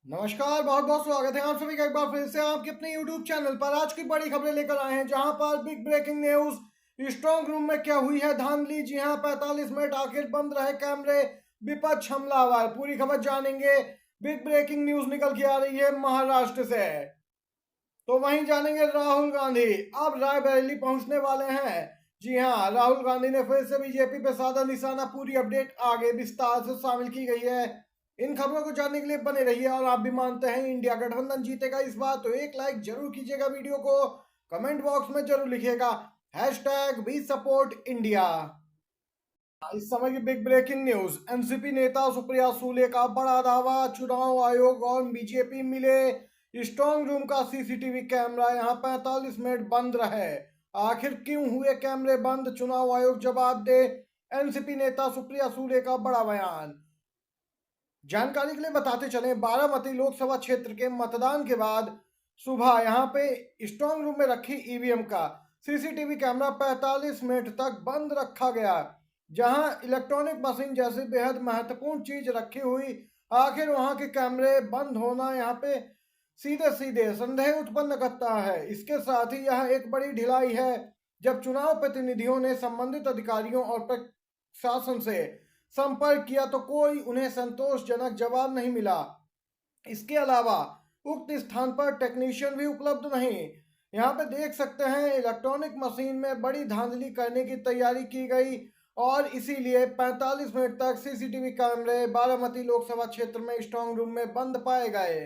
नमस्कार, बहुत बहुत स्वागत है आप सभी का एक बार फिर से आपके अपने YouTube चैनल पर। आज की बड़ी खबरें लेकर आए हैं, जहां पर big breaking news, strong room में क्या हुई है धांधली। जी हां, 45 मिनट आखिर बंद रहे कैमरे, विपक्ष हमलावर। पूरी खबर जानेंगे। बिग ब्रेकिंग न्यूज निकल के आ रही है महाराष्ट्र से। तो वहीं जानेंगे राहुल गांधी अब रायबरेली पहुंचने वाले हैं। जी हां, राहुल गांधी ने फिर से बीजेपी पे साधा निशाना। पूरी अपडेट आगे विस्तार से शामिल की गई है। इन खबरों को जानने के लिए बने रहिए। और आप भी मानते हैं इंडिया गठबंधन जीतेगा इस बार, तो एक लाइक जरूर कीजिएगा वीडियो को। कमेंट बॉक्स में जरूर लिखिएगा #वी सपोर्ट इंडिया। इस समय की बिग ब्रेकिंग न्यूज, एनसीपी नेता सुप्रिया सूले का बड़ा दावा, चुनाव आयोग और बीजेपी मिले। स्ट्रॉन्ग रूम का सीसीटीवी कैमरा यहां 45 मिनट बंद रहे। आखिर क्यों हुए कैमरे बंद, चुनाव आयोग जवाब दे। एनसीपी नेता सुप्रिया सूले का बड़ा बयान। जानकारी के लिए बताते चले, बारामती लोकसभा क्षेत्र के मतदान के बाद सुबह यहां पे स्ट्रॉन्ग रूम में रखी ईवीएम का सीसीटीवी कैमरा 45 मिनट तक बंद रखा गया। जहां इलेक्ट्रॉनिक मशीन जैसी बेहद महत्वपूर्ण चीज रखी हुई, आखिर वहां के कैमरे बंद होना यहाँ पे सीधे सीधे संदेह उत्पन्न करता है। इसके साथ ही यह एक बड़ी ढिलाई है। जब चुनाव प्रतिनिधियों ने संबंधित अधिकारियों और प्रशासन से संपर्क किया तो कोई उन्हें संतोषजनक जवाब नहीं मिला। इसके अलावा उक्त स्थान पर टेक्नीशियन भी उपलब्ध नहीं। यहाँ पे देख सकते हैं इलेक्ट्रॉनिक मशीन में बड़ी धांधली करने की तैयारी की गई और इसीलिए 45 मिनट तक सीसीटीवी कैमरे बारामती लोकसभा क्षेत्र में स्ट्रॉन्ग रूम में बंद पाए गए।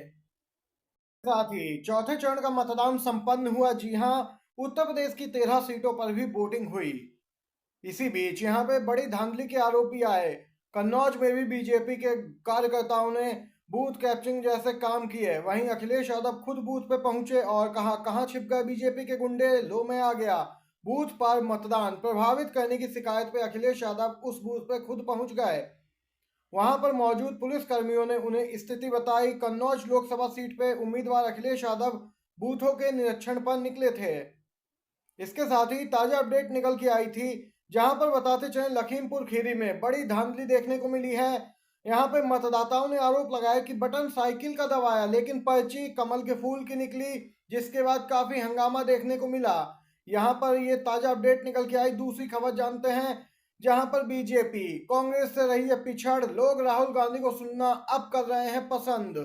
साथ ही चौथे चरण का मतदान संपन्न हुआ। जी हां, उत्तर प्रदेश की 13 सीटों पर भी वोटिंग हुई। इसी बीच यहाँ पे बड़ी धांधली के आरोपी आए। कन्नौज में भी बीजेपी के कार्यकर्ताओं ने बूथ कैप्चरिंग जैसे काम किए। वहीं अखिलेश यादव खुद बूथ पे पहुंचे और कहा, कहां छिप गए बीजेपी के गुंडे, लो मैं आ गया। बूथ पर मतदान प्रभावित करने की शिकायत पे अखिलेश यादव उस बूथ पे खुद पहुंच गए। वहां पर मौजूद पुलिस कर्मियों ने उन्हें स्थिति बताई। कन्नौज लोकसभा सीट पे उम्मीदवार अखिलेश यादव बूथों के निरीक्षण पर निकले थे। इसके साथ ही ताजा अपडेट निकल के आई थी, जहां पर बताते चले लखीमपुर खीरी में बड़ी धांधली देखने को मिली है। यहां पे मतदाताओं ने आरोप लगाया कि बटन साइकिल का दबाया, लेकिन पर्ची कमल के फूल की निकली, जिसके बाद काफी हंगामा देखने को मिला। यहां पर ये ताजा अपडेट निकल के आई। दूसरी खबर जानते हैं, जहां पर बीजेपी कांग्रेस से रही है पिछड़, लोग राहुल गांधी को सुनना अब कर रहे हैं पसंद।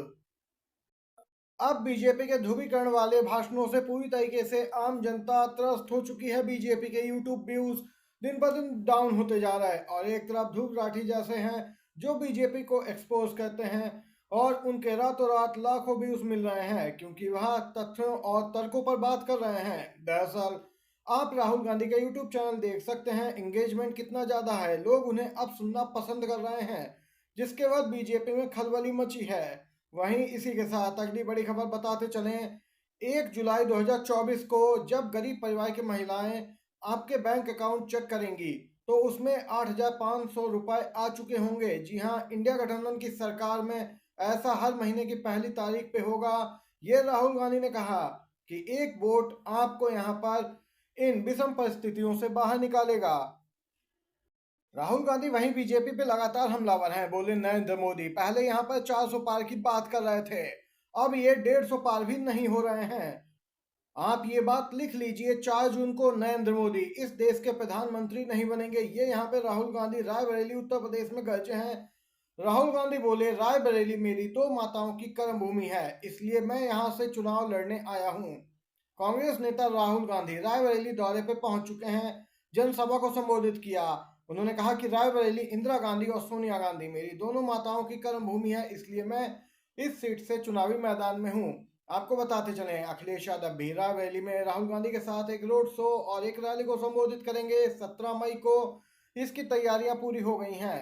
अब बीजेपी के ध्रुवीकरण वाले भाषणों से पूरी तरीके से आम जनता त्रस्त हो चुकी है। बीजेपी के यूट्यूब व्यूज दिन पर दिन डाउन होते जा रहा है और एक तरफ ध्रुव राठी जैसे हैं जो बीजेपी को एक्सपोज करते हैं और उनके रातों रात लाखों व्यूज मिल रहे हैं, क्योंकि वह तथ्यों और तर्कों पर बात कर रहे हैं। दरअसल आप राहुल गांधी का यूट्यूब चैनल देख सकते हैं, एंगेजमेंट कितना ज्यादा है, लोग उन्हें अब सुनना पसंद कर रहे हैं, जिसके बाद बीजेपी में खलबली मची है। वहीं इसी के साथ अगली बड़ी खबर बताते चलें, 1 जुलाई 2024 को जब गरीब परिवार की महिलाएं आपके बैंक अकाउंट चेक करेंगी तो उसमें 8,500 रुपए आ चुके होंगे। जी हां, इंडिया गठबंधन की सरकार में ऐसा हर महीने की पहली तारीख पे होगा। ये राहुल गांधी ने कहा कि एक वोट आपको यहाँ पर इन विषम परिस्थितियों से बाहर निकालेगा। राहुल गांधी वहीं बीजेपी पे लगातार हमलावर हैं। बोले नरेंद्र मोदी पहले यहाँ पर 400 पार की बात कर रहे थे, अब ये 150 पार भी नहीं हो रहे हैं। आप ये बात लिख लीजिए, 4 जून को नरेंद्र मोदी इस देश के प्रधानमंत्री नहीं बनेंगे। ये यहाँ पे राहुल गांधी रायबरेली उत्तर प्रदेश में गरजे हैं। राहुल गांधी बोले, रायबरेली मेरी दो माताओं की कर्म भूमि है, इसलिए मैं यहाँ से चुनाव लड़ने आया हूँ। कांग्रेस नेता राहुल गांधी रायबरेली दौरे पे पहुंच चुके हैं, जनसभा को संबोधित किया। उन्होंने कहा कि रायबरेली इंदिरा गांधी और सोनिया गांधी मेरी दोनों माताओं की कर्म भूमि है, इसलिए मैं इस सीट से चुनावी मैदान में हूं। आपको बताते चले, अखिलेश यादव भी रायबरेली में राहुल गांधी के साथ एक रोड शो और एक रैली को संबोधित करेंगे 17 मई को। इसकी तैयारियां पूरी हो गई हैं।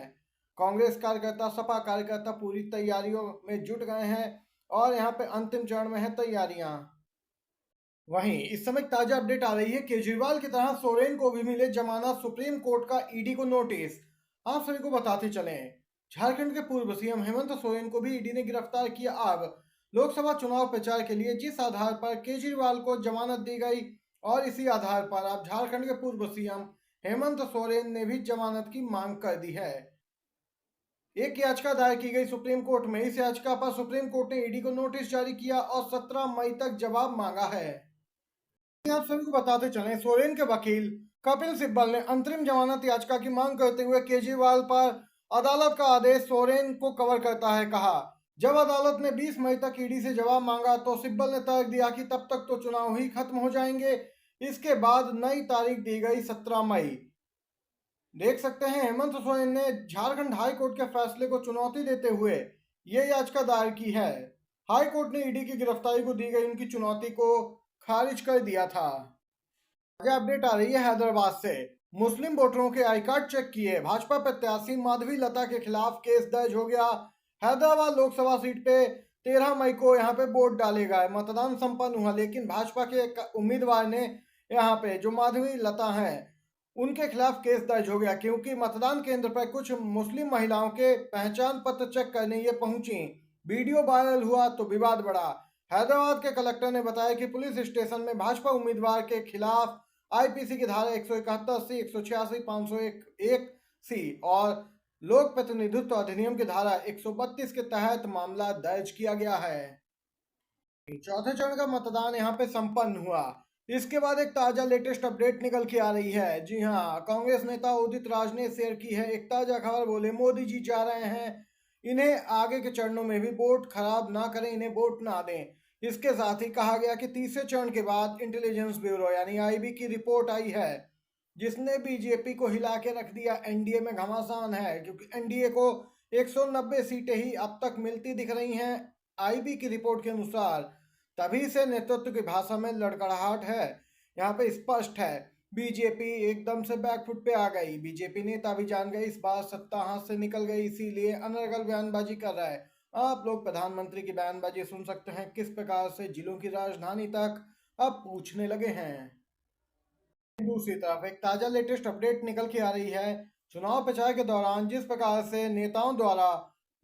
कांग्रेस कार्यकर्ता, सपा कार्यकर्ता पूरी तैयारियों में जुट गए हैं और यहाँ पे अंतिम चरण में है तैयारियां। वहीं इस समय ताजा अपडेट आ रही है, केजरीवाल की तरह सोरेन को भी मिले जमानत, सुप्रीम कोर्ट का ईडी को नोटिस। आप सभी को बताते चलें, झारखंड के पूर्व सीएम हेमंत सोरेन को भी ईडी ने गिरफ्तार किया। अब लोकसभा चुनाव प्रचार के लिए जिस आधार पर केजरीवाल को जमानत दी गई और इसी आधार पर अब झारखंड के पूर्व सीएम हेमंत सोरेन ने भी जमानत की मांग कर दी है। एक याचिका दायर की गई सुप्रीम कोर्ट में। इस याचिका पर सुप्रीम कोर्ट ने ईडी को नोटिस जारी किया और 17 मई तक जवाब मांगा है। आप सभी को बताते चलें, सोरेन के वकील कपिल सिब्बल ने अंतरिम जमानत याचिका की मांग करते हुए केजरीवाल पर अदालत का आदेश सोरेन को कवर करता है कहा। जब अदालत ने 20 मई तक ईडी से जवाब मांगा तो सिब्बल ने तर्क दिया कि तब तक तो चुनाव ही खत्म हो जाएंगे। इसके बाद नई तारीख दी गई 17 मई। देख सकते हैं, हेमंत सोरेन ने झारखंड हाई कोर्ट के फैसले को चुनौती देते हुए ये याचिका दायर की है। हाई कोर्ट ने ईडी की गिरफ्तारी को दी गई उनकी चुनौती को खारिज कर दिया था। ताजा अपडेट आ रही है हैदराबाद से। मुस्लिम वोटरों के आई कार्ड चेक किए, भाजपा प्रत्याशी माधवी लता के खिलाफ केस दर्ज हो गया। हैदराबाद लोकसभा सीट पे 13 मई को यहाँ पे वोट डाले गए, मतदान संपन्न हुआ, लेकिन भाजपा के एक उम्मीदवार ने यहाँ पे जो माधवी लता हैं उनके खिलाफ केस दर्ज हो गया, क्योंकि मतदान केंद्र पर कुछ मुस्लिम महिलाओं के पहचान पत्र चेक करने ये पहुंची। वीडियो वायरल हुआ तो विवाद बढ़ा। हैदराबाद के कलेक्टर ने बताया कि पुलिस स्टेशन में भाजपा उम्मीदवार के खिलाफ आईपीसी की धारा 171 सी, 186, 501 सी और लोक प्रतिनिधित्व अधिनियम की धारा 132 के तहत मामला दर्ज किया गया है। चौथे चरण का मतदान यहाँ पे संपन्न हुआ। इसके बाद एक ताजा लेटेस्ट अपडेट निकल के आ रही है। जी हाँ, कांग्रेस नेता उदित राज ने शेयर की है एक ताजा खबर। बोले मोदी जी जा रहे हैं, इन्हें आगे के चरणों में भी वोट खराब ना करें, इन्हें वोट ना दें। इसके साथ ही कहा गया कि तीसरे चरण के बाद इंटेलिजेंस ब्यूरो यानी आईबी की रिपोर्ट आई है, जिसने बीजेपी को हिला के रख दिया। एनडीए में घमासान है, क्योंकि एनडीए को 190 सीटें ही अब तक मिलती दिख रही हैं आईबी की रिपोर्ट के अनुसार। तभी से नेतृत्व की भाषा में लड़खड़ाहट है। यहाँ पे स्पष्ट है बीजेपी एकदम से बैकफुट पे आ गई। बीजेपी नेता भी जान गए इस बार सत्ता हाथ से निकल गई, इसीलिए अनर्गल बयानबाजी कर रहा है। आप लोग प्रधानमंत्री की बयानबाजी सुन सकते हैं, किस प्रकार से जिलों की राजधानी तक अब पूछने लगे हैं। दूसरी तरफ एक ताजा लेटेस्ट अपडेट निकल के आ रही है। चुनाव प्रचार के दौरान जिस प्रकार से नेताओं द्वारा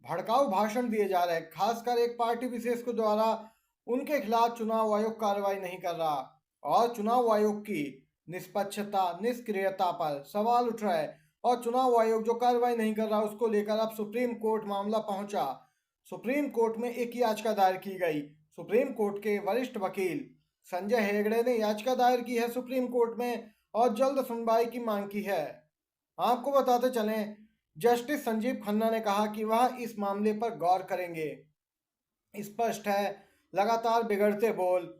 भड़काऊ भाषण दिए जा रहे हैं, खासकर एक पार्टी विशेष के द्वारा, उनके खिलाफ चुनाव आयोग कार्रवाई नहीं कर रहा और चुनाव आयोग की निष्पक्षता निष्क्रियता पर सवाल उठ रहा है। और चुनाव आयोग जो कार्रवाई नहीं कर रहा उसको लेकर अब सुप्रीम कोर्ट मामला पहुंचा। सुप्रीम कोर्ट में एक याचिका दायर की गई। सुप्रीम कोर्ट के वरिष्ठ वकील संजय हेगड़े ने याचिका दायर की है सुप्रीम कोर्ट में और जल्द सुनवाई की मांग की है। आपको बताते चलें, जस्टिस संजीव खन्ना ने कहा कि वह इस मामले पर गौर करेंगे। स्पष्ट है, लगातार बिगड़ते बोल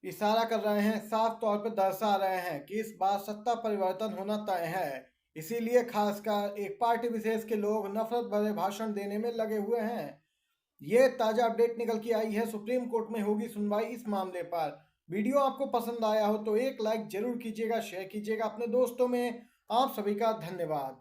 इशारा कर रहे हैं, साफ तौर पर दर्शा रहे हैं कि इस बार सत्ता परिवर्तन होना तय है। इसीलिए खासकर एक पार्टी विशेष के लोग नफरत भरे भाषण देने में लगे हुए हैं। ये ताजा अपडेट निकल के आई है, सुप्रीम कोर्ट में होगी सुनवाई इस मामले पर। वीडियो आपको पसंद आया हो तो एक लाइक जरूर कीजिएगा, शेयर कीजिएगा अपने दोस्तों में। आप सभी का धन्यवाद।